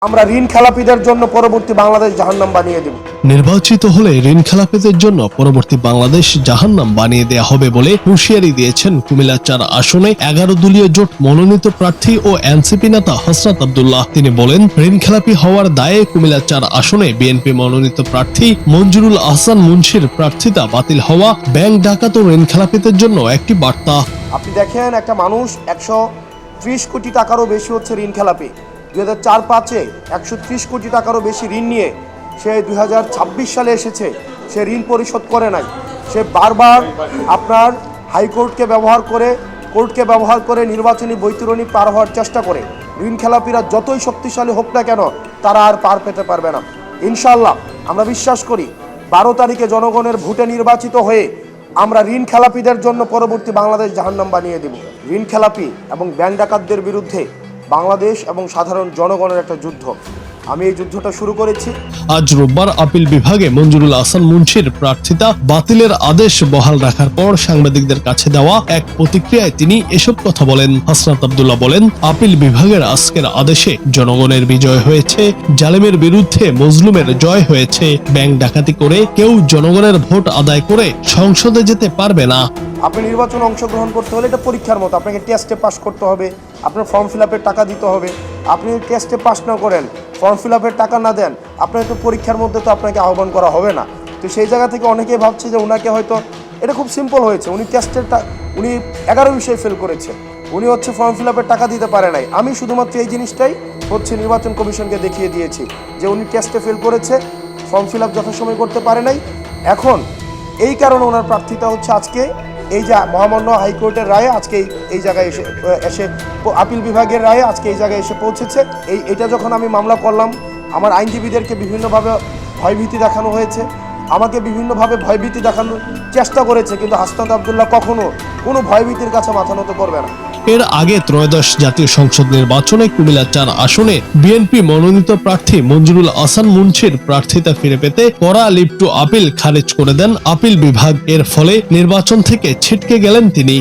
আমরা ঋণ খেলাপিদের জন্য পরবর্তী বাংলাদেশ জাহান্নাম বানিয়ে দেব। নির্বাচিত হলে ঋণ খেলাপিদের জন্য পরবর্তী বাংলাদেশ জাহান্নাম বানিয়ে দেয়া হবে বলে হুঁশিয়ারি দিয়েছেন কুমিল্লা ৪ আসনে ১১ দলীয় জোট মনোনীত প্রার্থী ও এনসিপি নেতা হসরত আব্দুল্লাহ। তিনি বলেন, ঋণ খেলাপি হওয়ার দায়ে কুমিল্লা ৪ আসনে বিএনপি মনোনীত প্রার্থী মঞ্জুরুল আহসান মুন্সির প্রার্থিতা বাতিল হওয়া ব্যাংক ডাকাত ও ঋণ খেলাপিদের জন্য একটি বার্তা। আপনি দেখেন, একটা মানুষ ১৩০ কোটি টাকারও বেশি হচ্ছে ঋণ খেলাপি। ২০০৪-৫-এ ১৩০ কোটি টাকারও বেশি ঋণ নিয়ে সে ২০২৬ সালে এসেছে, সে ঋণ পরিশোধ করে নাই। সে বারবার আপনার হাইকোর্টকে ব্যবহার করে নির্বাচনী বৈতরণী পার হওয়ার চেষ্টা করে। ঋণ খেলাপিরা যতই শক্তিশালী হোক না কেন, তারা আর পার পেতে পারবে না। ইনশাআল্লাহ আমরা বিশ্বাস করি ১২ তারিখে জনগণের ভোটে নির্বাচিত হয়ে আমরা ঋণ খেলাপিদের জন্য পরবর্তী বাংলাদেশ জাহান্নাম বানিয়ে দেব। ঋণ খেলাপি এবং ব্যাংক ডাকাতদের বিরুদ্ধে বাংলাদেশ এবং সাধারণ জনগণের একটা যুদ্ধ। আমি এই যুদ্ধটা শুরু করেছি। আজ রোববার আপিল বিভাগে মঞ্জুরুল আহসান মুন্সির প্রার্থিতা বাতিলের আদেশ বহাল রাখার পর সাংবাদিকদের কাছে দেওয়া এক প্রতিক্রিয়ায় তিনি এসব কথা বলেন। হসরত আব্দুল্লাহ বলেন, আপিল বিভাগের আজকের আদেশে জনগণের বিজয় হয়েছে, জালেমের বিরুদ্ধে মজলুমের জয় হয়েছে। ব্যাংক ডাকাতি করে কেউ জনগণের ভোট আদায় করে সংসদে যেতে পারবে না। আপনি নির্বাচনে অংশগ্রহণ করতে হলে এটা পরীক্ষার মতো, আপনাকে টেস্টে পাস করতে হবে, আপনার ফর্ম ফিল আপের টাকা দিতে হবে। আপনি টেস্টে পাস না করেন, ফর্ম ফিল আপের টাকা না দেন, আপনাকে তো পরীক্ষার মধ্যে তো আপনাকে আহ্বান করা হবে না। তো সেই জায়গা থেকে অনেকেই ভাবছে যে ওনাকে হয়তো এটা খুব সিম্পল হয়েছে, উনি উনি 11 বিষয়ে ফেল করেছে, উনি ফর্ম ফিল আপের টাকা দিতে পারে নাই। আমি শুধুমাত্র এই জিনিসটাই নির্বাচন কমিশনকে দেখিয়ে দিয়েছি যে উনি টেস্টে ফেল করেছে, ফর্ম ফিল আপ যথাসময় করতে পারে নাই। এখন এই কারণে ওনার প্রার্থিতা আজকে এই যে মহামান্য হাইকোর্টের রায়ে আজকে এই জায়গায় এসে আপিল বিভাগের রায়ে আজকে এই জায়গায় এসে পৌঁছেছে। এটা যখন আমি মামলা করলাম, আমার আইনজীবীদেরকে বিভিন্নভাবে ভয়ভীতি দেখানো হয়েছে, আমাকে বিভিন্নভাবে ভয়ভীতি দেখানোর চেষ্টা করেছে, কিন্তু হসরত আব্দুল্লাহ কখনো কোনো ভয়ভীতির কাছে মাথা নত করবে না। এর আগে ত্রয়োদশ জাতীয় সংসদ নির্বাচনে কুমিল্লা ৪ আসনে বিএনপি মনোনীত প্রার্থী মঞ্জুরুল আহসান মুন্সির প্রার্থিতা ফিরে পেতে করা লিভ টু আপিল খারিজ করে দেন আপিল বিভাগ। এর ফলে নির্বাচন থেকে ছিটকে গেলেন তিনি।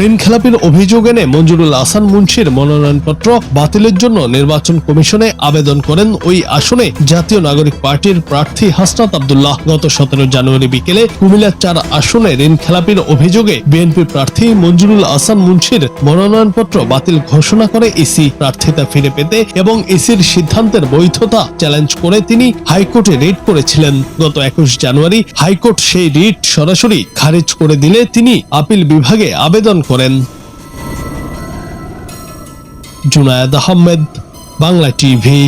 ঋণ খেলাপির অভিযোগ এনে মঞ্জুরুল আহসান মুন্সির মনোনয়নপত্র বাতিলের জন্য নির্বাচন কমিশনে আবেদন করেন ওই আসনে জাতীয় নাগরিক পার্টির প্রার্থী হসরত আব্দুল্লাহ। গত ১৭ জানুয়ারি বিকেলে কুমিল্লা ৪ আসনে ঋণ খেলাপির অভিযোগে বিএনপি প্রার্থী মঞ্জুরুল আহসান মুন্সির মনোনয়নপত্র বাতিল ঘোষণা করে ইসি। প্রার্থিতা ফিরে পেতে এবং ইসির সিদ্ধান্তের বৈধতা চ্যালেঞ্জ করে তিনি হাইকোর্টে রিট করেছিলেন। গত ২১ জানুয়ারি হাইকোর্ট সেই রিট সরাসরি খারিজ করে দিলে তিনি আপিল বিভাগে আবেদন করেন। জুনায়েদ আহমেদ, বাংলা টিভি।